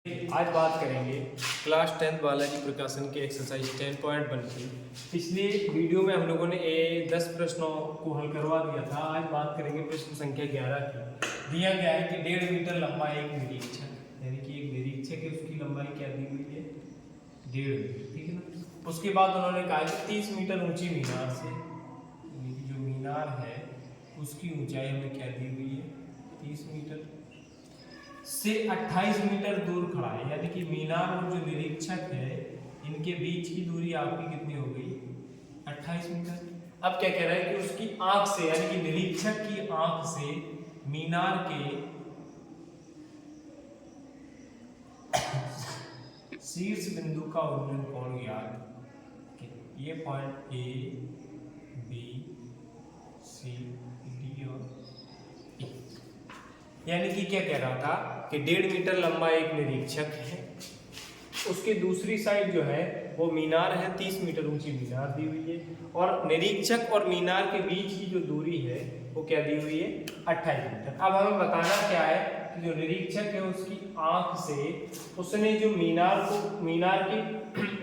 आज बात करेंगे क्लास 10 बालाजी प्रकाशन के एक्सरसाइज 10.1 की। पिछले वीडियो में हम लोगों ने 10 प्रश्नों को हल करवा दिया था। आज बात करेंगे प्रश्न संख्या 11 की। दिया गया है कि 1.5 मीटर लंबा एक निरीक्षक, यानी कि एक निरीक्षक है, उसकी लंबाई क्या दी हुई है, 1.5 मीटर, ठीक है ना। उसके बाद उन्होंने कहा कि 30 मीटर ऊंची मीनार से, यानी कि जो मीनार है उसकी ऊंचाई हमें क्या दी हुई है, 30 मीटर से 28 मीटर दूर खड़ा है, यानी कि मीनार और जो निरीक्षक है इनके बीच की दूरी आपकी कितनी हो गई, 28 मीटर। अब क्या कह रहा है कि उसकी आंख से, यानी कि निरीक्षक की आंख से मीनार के शीर्ष बिंदु का उन्नयन कोण ज्ञात। ये point A, B, C, D और ई, यानी कि क्या कह रहा था कि 1.5 मीटर लंबा एक निरीक्षक है, उसकी दूसरी साइड जो है वो मीनार है, 30 मीटर ऊंची मीनार दी हुई है, और निरीक्षक और मीनार के बीच की जो दूरी है वो क्या दी हुई है, 28 मीटर। अब हमें बताना क्या है कि जो निरीक्षक है उसकी आंख से उसने जो मीनार की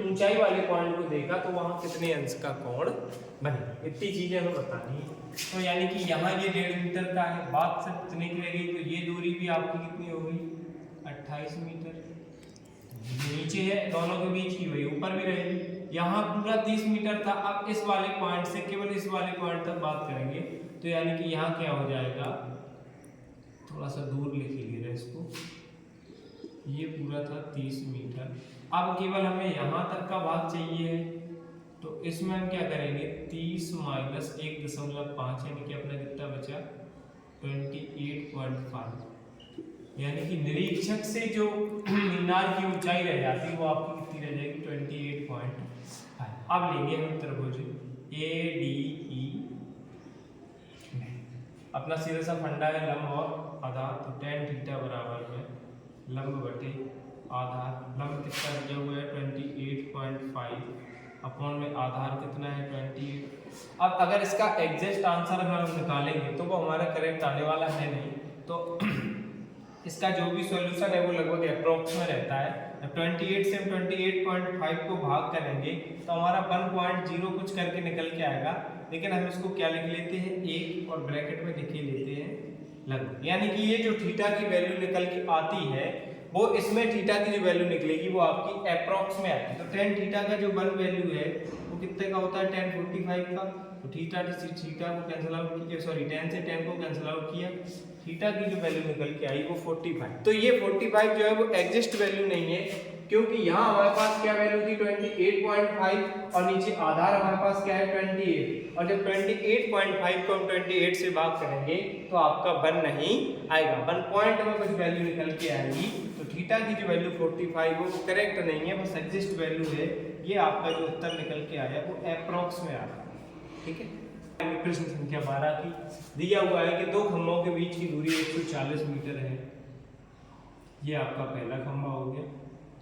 ऊंचाई वाले पॉइंट को देखा तो वहां कितने अंश का कोण बने, इतनी चीजें हमें बतानी है। तो यानी कि यहाँ ये 1.5 मीटर का है, बात सिर्फ इतने की रह गई, तो ये दूरी भी आपकी कितनी हो गई, 28 मीटर। नीचे है दोनों के बीच की, वही ऊपर भी रहेगी। यहाँ पूरा 30 मीटर था। अब इस वाले पॉइंट से केवल इस वाले पॉइंट तक बात करेंगे, तो यानी कि यहाँ क्या हो जाएगा, थोड़ा सा दूर लिख लीजिएगा इसको, ये पूरा था 30 मीटर। अब केवल हमें यहाँ तक का भाग चाहिए, तो इसमें हम क्या करेंगे, 30 माइनस 1.5, यानी कि अपना कितना बचा, 28.5, यानी कि निरीक्षक से जो मीनार की ऊंचाई रह जाती है वो आपकी कितनी रह जाएगी, 28.5। अब लेंगे हम त्रिभुज ए डी ई, अपना सीधा सा फंडा है लंब और आधार, तो tan थीटा बराबर में लंब बटे आधार। लंब कितना दिया हुआ है, 28.5, अपॉन में आधार कितना है, 28। अब अगर इसका एग्जैक्ट आंसर अगर हम निकालेंगे तो वो हमारा करेक्ट आने वाला है नहीं, तो इसका जो भी सॉल्यूशन है वो लगभग अप्रोक्स में रहता है। 28 से हम 28.5 को भाग करेंगे तो हमारा 1.0 कुछ करके निकल के आएगा, लेकिन हम इसको क्या लिख लेते हैं, 1 और ब्रैकेट में लिख लेते हैं लगभग, यानी कि ये जो थीटा की वैल्यू निकल के आती है वो इसमें थीटा की जो वैल्यू निकलेगी वो आपकी अप्रोक्स में आएगी। तो tan थीटा का जो 1 वैल्यू है वो कितने का होता है, tan 45 का। तो थीटा से थीटा को कैंसिल आउट किया, सॉरी tan से tan को कैंसिल आउट किया, थीटा की जो वैल्यू निकल के आई वो 45। तो ये 45 जो है वो एग्जिस्ट वैल्यू नहीं है, क्योंकि यहाँ हमारे पास क्या वैल्यू थी, 28.5, और नीचे आधार हमारे पास क्या है, 28, और जब 28.5 को हम 28 से भाग करेंगे तो आपका 1 नहीं आएगा, 1 पॉइंट में कुछ वैल्यू निकल के आएगी। तो थीटा की जो वैल्यू 45 वो करेक्ट नहीं है, बस एग्जिस्ट वैल्यू है। ये आपका जो उत्तर निकल के आया वो अप्रोक्स में आ रहा है, ठीक है। प्रश्न संख्या 12 की दिया हुआ है कि दो खंभों के बीच की दूरी 140 मीटर है। ये आपका पहला खंभा हो गया,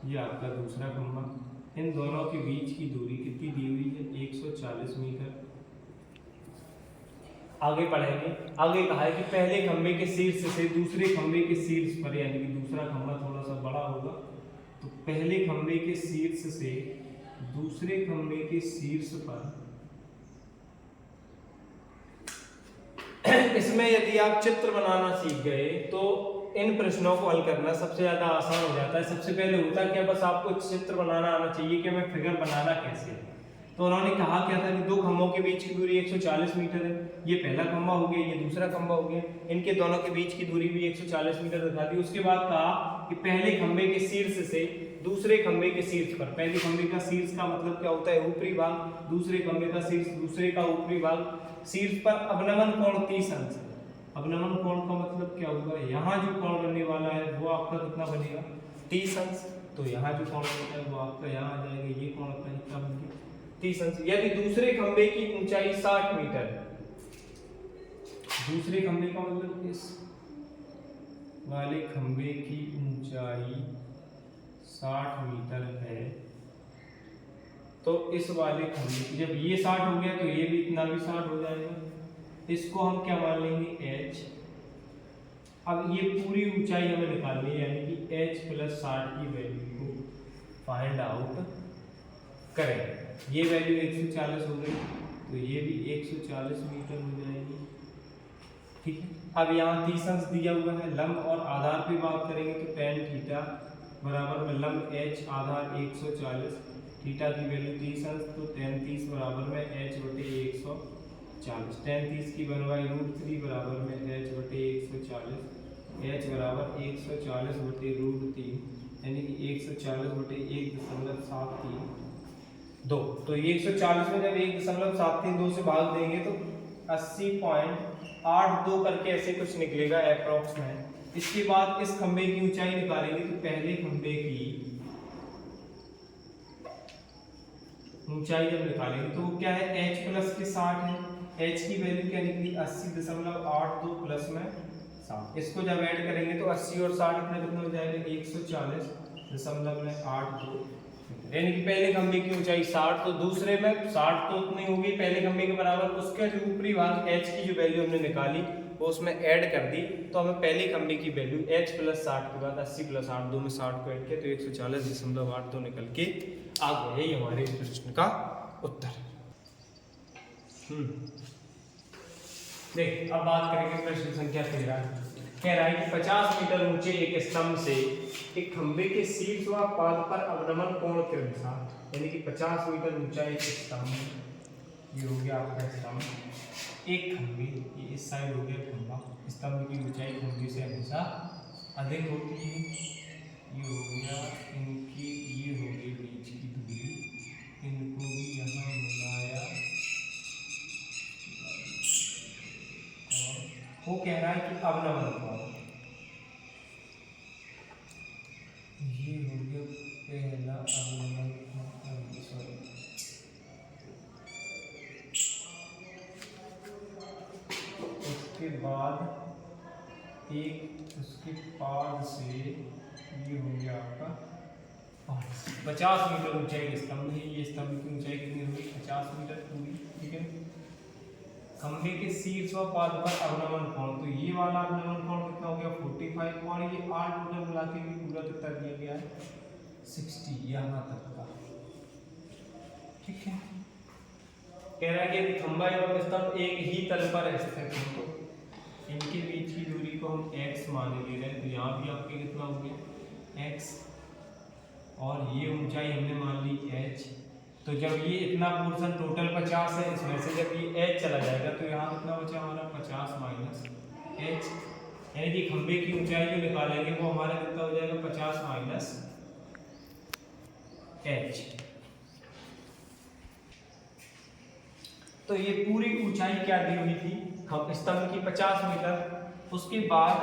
ये आपका दूसरा खंभा, इन दोनों के बीच की दूरी कितनी दी हुई है, 140 मीटर। आगे पढ़ेंगे, आगे कहा है कि पहले खंभे के शीर्ष से दूसरे खंभे के शीर्ष पर, यानी कि दूसरा खंभा थोड़ा सा बड़ा होगा, तो पहले खंभे के शीर्ष से दूसरे खंभे के शीर्ष पर, इसमें यदि आप चित्र बनाना सीख गए तो इन प्रश्नों को हल करना सबसे ज्यादा आसान हो जाता है। सबसे पहले होता क्या, बस आपको चित्र बनाना आना चाहिए कि हमें फिगर बनाना कैसे है। तो उन्होंने कहा क्या था कि दो खंभों के बीच की दूरी 140 मीटर है। ये पहला खंभा हो गया, ये दूसरा खंभा हो गया, इनके दोनों के बीच की दूरी भी 140 मीटर दिखा दी। उसके बाद कहा कि पहले खंभे के शीर्ष से दूसरे खंभे के शीर्ष पर, पहले खंभे का शीर्ष का मतलब क्या होता है, ऊपरी भाग, दूसरे खंभे का शीर्ष, दूसरे का ऊपरी भाग, शीर्ष पर अवनमन कोण 30 अंश। अवनमन कोण का मतलब क्या होगा, यहाँ जो कोण बनने वाला है वो आपका कितना बनेगा, 30 अंश। तो यहाँ जो कोण बनता है वो आपका यहाँ आ जाएगा, ये कोण अपना कितना बन गया, 30 अंश। यदि दूसरे खंभे की ऊंचाई 60 मीटर, दूसरे खंभे का मतलब इस वाले खंभे की ऊंचाई 60 मीटर है, तो इस वाले खंभे की जब ये 60 हो गया तो ये भी इतना भी 60 हो जाएगा। इसको हम क्या मान लेंगे, h, अब ये पूरी ऊंचाई हमें निकालनी है, यानी कि h + 60 की वैल्यू को फाइंड आउट करें। ये वैल्यू 140 हो गई, तो ये भी 140 मीटर हो जाएगी। ठीक है, अब यहाँ 30 अंश दिया हुआ है। लंब और आधार पे बात करेंगे तो tan थीटा बराबर में लंब h आधार 140, थीटा की वैल्यू 30 अंश, तो tan 30 बराबर में h बटे 140। tan 30 की बनवाई √3 बराबर में h बटे 140, h बराबर 140 बटे √3, यानी कि 140 बटे 1.732। तो 140 में जब 1.732 से भाग देंगे तो 80.82 करके ऐसे कुछ निकलेगा अप्रॉक्स में। इसके बाद इस खंबे की ऊंचाई निकालेंगे, तो पहले खंबे की ऊंचाई जब निकालेंगे तो वो क्या है, h प्लस के 60 है। h की वैल्यू क्या निकली, 80.82 प्लस में 60। इसको जब ऐड करेंगे तो 80 और 60 कितना हो जाएगा, 140.82, यानी कि पहले खंबे की ऊंचाई 60, तो दूसरे में 60 तो उतनी होगी पहले खंबे के बराबर। उसका जो ऊपरी भाग h की जो वैल्यू हमने निकाली वो उसमें ऐड कर दी, तो हमें पहले खंबे की वैल्यू h + 60 के बाद 80 + 8, 2 में 60 को ऐड किया तो 140.82 निकल के आ गया। ये हमारे प्रश्न का उत्तर। देख, अब बात करेंगे प्रश्न संख्या 13। कह रहा है कि 50 मीटर ऊंचे एक स्तंभ से एक खंबे के शीर्ष व पाद पर अवनमन कोण के अनुसार, यानी कि 50 मीटर ऊंचा एक स्तंभ, ये हो गया आपका स्तंभ, एक खंबे, ये इस साइड हो गया खंबा, स्तंभ की ऊंचाई खंबे से हमेशा अधिक होती है। ये हो गया इनकी, ये हो गई बीच की दूरी, इनको भी यहाँ मिलाया, और वो कह रहा है कि अवनमन कोण, ये हो गया पहला अवनमन कोण, सॉरी, उसके बाद एक उसके पाद से ये हो गया आपका 50 मीटर ऊंचाई का स्तंभ है। ये स्तंभ की ऊंचाई कितनी होगी, 50 मीटर पूरी। ठीक है, खंबे के शीर्ष व पाद पर अवनमन कोण, तो ये वाला अवनमन कोण कितना हो गया, 45, और ये आर टोटल मिला के भी पूरा कितना दिया गया है, 60 यहाँ तक का। ठीक है, कह रहा है कि खंबा एवं स्तंभ एक ही तल पर स्थित है, तो इनके बीच की दूरी को हम x मान ले रहे हैं, तो यहाँ भी आपके कितना हो गया x, और ये ऊंचाई हमने मान ली h। तो जब ये इतना पोर्शन टोटल 50 है, इसमें से जब ये h चला जाएगा तो यहाँ कितना बचा हमारा, 50 माइनस h, यानी कि खंबे की ऊंचाई जो निकालेंगे वो हमारा कितना हो जाएगा, 50 माइनस h। तो ये पूरी ऊंचाई क्या दी हुई थी, स्तंभ की 50 मीटर। उसके बाद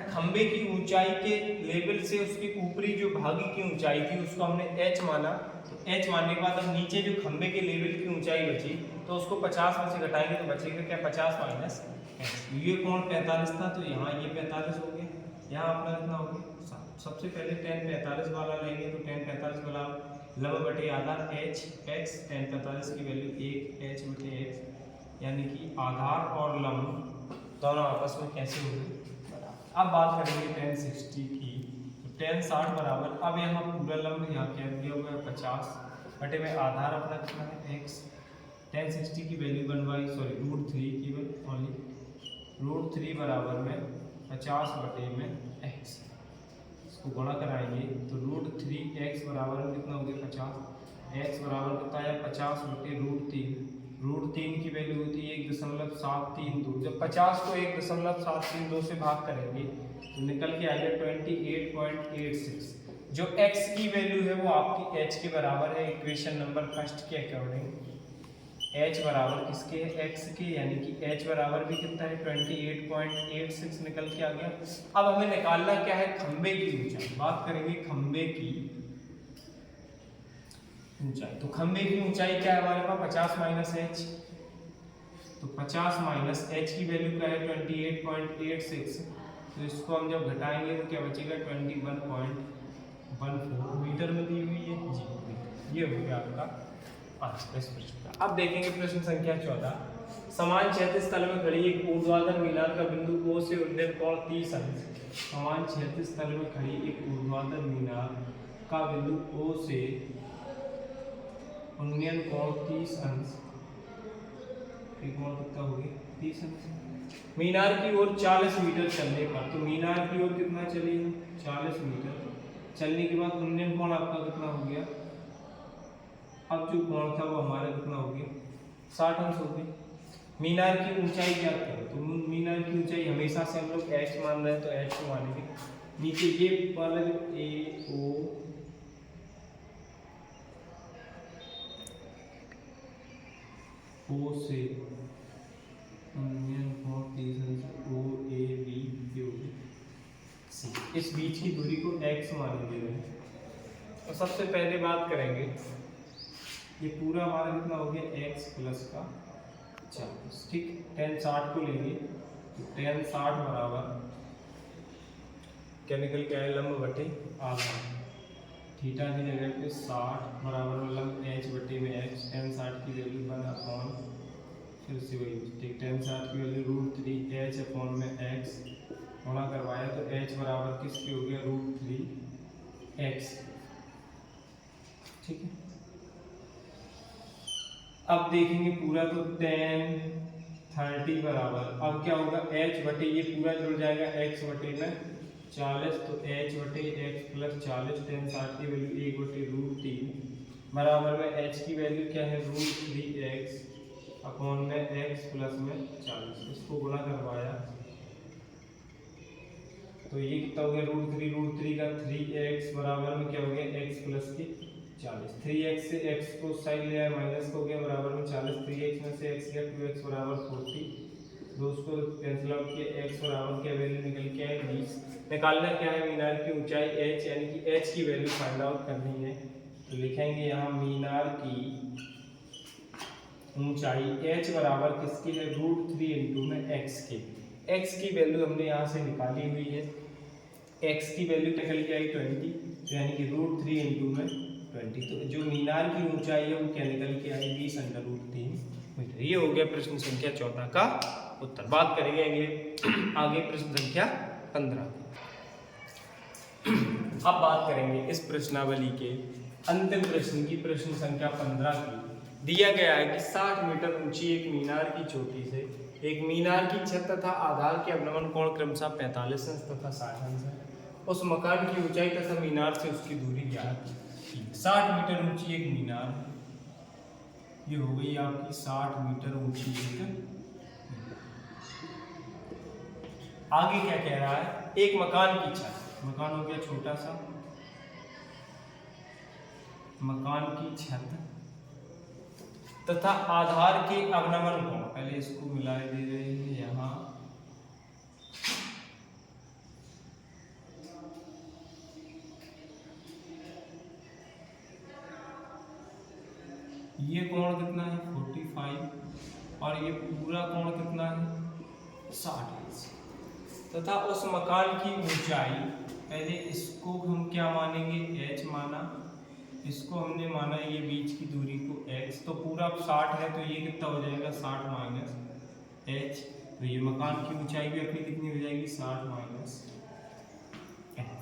खंबे की ऊंचाई के लेवल से उसके ऊपरी जो भागी की ऊंचाई थी उसको हमने h माना, तो h मानने के बाद अब नीचे जो खंबे के लेवल की ऊंचाई बची तो उसको 50 में से घटाएंगे तो बचेगा क्या, 50 माइनस h। ये कोण 45 था, तो यहाँ ये 45 हो गया, यहाँ अपना कितना हो गया, सबसे पहले tan 45 वाला लेंगे, तो tan 45 वाला लंब बटे आधार h x, tan 45 की वैल्यू 1 h बटे x, यानी कि आधार और लंब दोनों आपस में कैसे होंगे, बराबर। अब बात करेंगे tan 60 की, तो tan 60 बराबर, अब यहाँ पूरा लंब यहाँ क्या दिया हुआ है 50 बटे में आधार अपना कितना है x, tan 60 की वैल्यू बनवाई, सॉरी √3 की ओनली, √3 बराबर में 50 बटे में x, इसको गुणा कराएंगे तो √3x बराबर में कितना हो गया 50, x बराबर कितना है 50 बटे √3, √3 की वैल्यू होती है 1.732, जब 50 को 1.732 से भाग करेंगे तो निकल के आएगा 28.86। जो x की वैल्यू है वो आपकी h के बराबर है, इक्वेशन नंबर फर्स्ट के अकॉर्डिंग h बराबर किसके है, x के, यानी कि h बराबर भी कितना है 28.86 निकल के आ गया। अब हमें निकालना क्या है, खंबे की ऊंचाई। बात करेंगे खंबे की ऊंचाई, तो खंबे की ऊंचाई क्या है हमारे पास 50 माइनस h, तो 50 माइनस h की वैल्यू क्या है 28.86, तो इसको हम जब घटाएंगे तो क्या बचेगा 21.14 मीटर में दी हुई है जी। ये हो गया आपका आज का इस प्रश्न का। अब देखेंगे प्रश्न संख्या 14। समान क्षैतिज तल में खड़ी एक ऊर्ध्वाधर मीनार का बिंदु O से उन्नयन कोण 30 अंश। समान क्षैतिज तल में खड़ी एक ऊर्ध्वाधर मीनार का बिंदु O से उन्नयन कोण 30 अंश। कोण कितना हो गया 30 अंश। मीनार की ओर 40 मीटर चलने पर, तो मीनार की ओर कितना चली है 40 मीटर चलने के बाद उन्नयन कोण आपका कितना हो गया, अब जो कोण था वो हमारा कितना हो गया 60 अंश हो गया। मीनार की ऊंचाई क्या करें, तो मीनार की ऊंचाई हमेशा से हम लोग h मान रहे हैं तो h को मानेंगे। नीचे ये वाला जो O से OAB इस बीच की दूरी को x मानेंगे। तो सबसे पहले बात करेंगे, ये पूरा हमारा कितना हो गया x प्लस का 40, ठीक। tan 60 को लेंगे तो tan 60 बराबर क्या निकल के आए लंब बटे आधार। थीटा की जगह पे 60 बराबर लंब h बटे में h। tan 60 की वैल्यू 1/, फिर से वही ठीक, tan 60 की वैल्यू √3h में x गुणा करवाया तो h बराबर किसके हो गया √3x, ठीक है। अब देखेंगे पूरा तो tan 30 बराबर, अब क्या होगा h बटे ये पूरा जुड़ जाएगा x बटे में 40, तो h बटे x प्लस 40। tan 60 की वैल्यू 1 बटे √3 बराबर में h की वैल्यू क्या है √3x अपॉन में x प्लस में 40। इसको गुणा करवाया तो ये कितना हो गया √3 का 3x बराबर में क्या हो गया x प्लस की 40। 3x से x को साइड ले आया माइनस हो गया बराबर में 40। 3x में से x गया 2x बराबर 40, दो उसको कैंसिल आउट किया, x बराबर क्या वैल्यू निकल के आए 20। निकालना क्या है मीनार की ऊंचाई h, यानी कि h की वैल्यू फाइंड आउट करनी है। तो लिखेंगे यहाँ मीनार की ऊंचाई h बराबर किसकी है √3 इंटू में x के। x की वैल्यू हमने यहाँ से निकाली हुई है, x की वैल्यू निकल के आई 20, तो यानी कि √3 इंटू में 20। तो जो मीनार की ऊंचाई है वो क्या निकल के आई 20/√3 मीटर। ये हो गया प्रश्न संख्या 14 का उत्तर। बात करेंगे आगे प्रश्न संख्या 15। अब बात करेंगे इस प्रश्नावली के अंतिम प्रश्न की, प्रश्न संख्या 15 की। दिया गया है कि 60 मीटर ऊंची एक मीनार की चोटी से एक मीनार की छत तथा आधार के अवनमन कोण क्रमशः 45 अंश तथा 60 अंश है। उस मकान की ऊंचाई तथा मीनार से उसकी दूरी ज्ञात। 60 मीटर ऊंची एक मीनार, ये हो गई आपकी 60 मीटर ऊंची एक। आगे क्या कह रहा है, एक मकान की छत, मकान हो गया छोटा सा, मकान की छत तथा आधार के अवनमन कोण, पहले इसको मिला दे रहे हैं यहाँ, ये कोण कितना है 45 और ये पूरा कोण कितना है 60 तथा उस मकान की ऊंचाई, पहले इसको हम क्या मानेंगे h माना, इसको हमने माना ये बीच की दूरी को x, तो पूरा 60 है तो ये कितना हो जाएगा 60 माइनस h, तो ये मकान की ऊंचाई भी अपनी कितनी हो जाएगी 60 माइनस,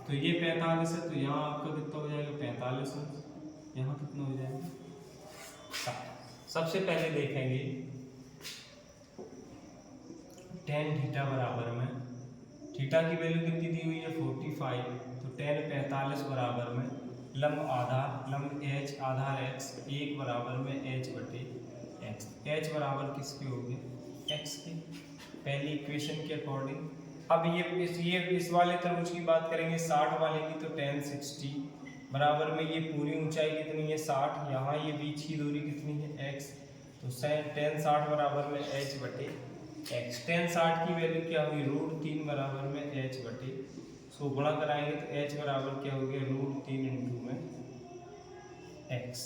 तो ये 45 है, तो यहाँ आपका कितना हो जाएगा 45 है, यहाँ कितना हो जाएगा 60। सबसे पहले देखेंगे tan थीटा बराबर में, थीटा की वैल्यू कितनी दी हुई है 45, तो tan 45 बराबर में लंब आधार, लंब h आधार x 1 बराबर में h बटे x। h बराबर किसके हो गए x के, पहली इक्वेशन के अकॉर्डिंग। अब ये इस वाले त्रिभुज की बात करेंगे 60 वाले की, तो tan 60 बराबर में ये पूरी ऊंचाई कितनी है 60, यहाँ ये बीच की दूरी कितनी है x, तो tan 60 बराबर में h बटे x। tan 60 की वैल्यू क्या हुई √3 बराबर में h बटे, सो गुणा कराएंगे तो h बराबर क्या हो गया √3 इंटू में x,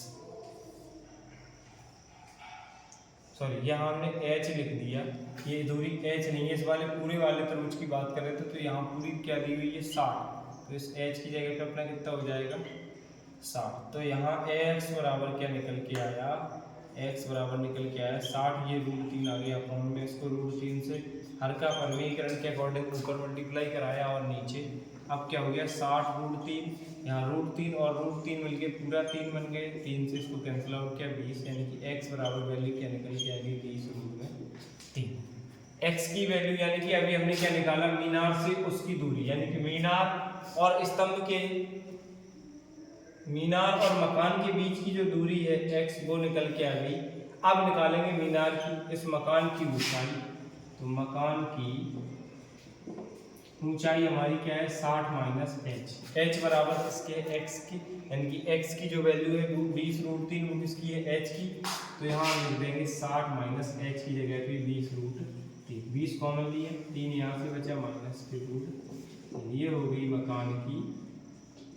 सॉरी यहाँ हमने h लिख दिया, ये दूरी h नहीं है, इस वाले पूरे वाले त्रिभुज की बात कर रहे थे, तो यहाँ पूरी क्या दी हुई है 60, तो इस h की जगह पे अपना कितना हो जाएगा 60, तो यहाँ ax बराबर क्या निकल के आया x बराबर निकल के आया 60, ये √3 आ गया अपॉन में, इसको √3 से हर का परमीकरण के अकॉर्डिंग ऊपर मल्टीप्लाई कराया और नीचे, अब क्या हो गया 60 √3, यहाँ √3 और √3 मिलके पूरा 3 बन गए, 3 से इसको कैंसिल आउट किया 20, यानी कि x बराबर वैल्यू क्या निकल के आएगी 20√3। x की वैल्यू यानी कि अभी हमने क्या निकाला, मीनार से उसकी दूरी, यानी कि मीनार और स्तंभ के, मीनार और मकान के बीच की जो दूरी है x, वो निकल के आ गई। अब निकालेंगे मीनार की, इस मकान की ऊंचाई, तो मकान की ऊंचाई हमारी क्या है 60 माइनस h बराबर इसके x की, यानी कि x की जो वैल्यू है वो 20√3, वो किसकी है h की, तो यहाँ हम लिख देंगे 60 माइनस h की जगह पे 20√3, 20 कॉमन लिए, 3 यहाँ से बचा माइनस के √3, ये हो गई मकान की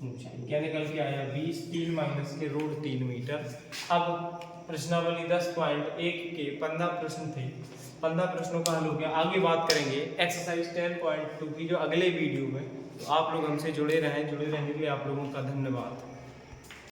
ऊंचाई। क्या निकल के आया 20, 3 माइनस के √3 मीटर। अब प्रश्नावली 10.1 के 15 प्रश्न थे, 15 प्रश्नों का हल हो गया। आगे बात करेंगे एक्सरसाइज 10.2 की जो अगले वीडियो में, तो आप लोग हमसे जुड़े रहें, जुड़े रहने के लिए आप लोगों का धन्यवाद।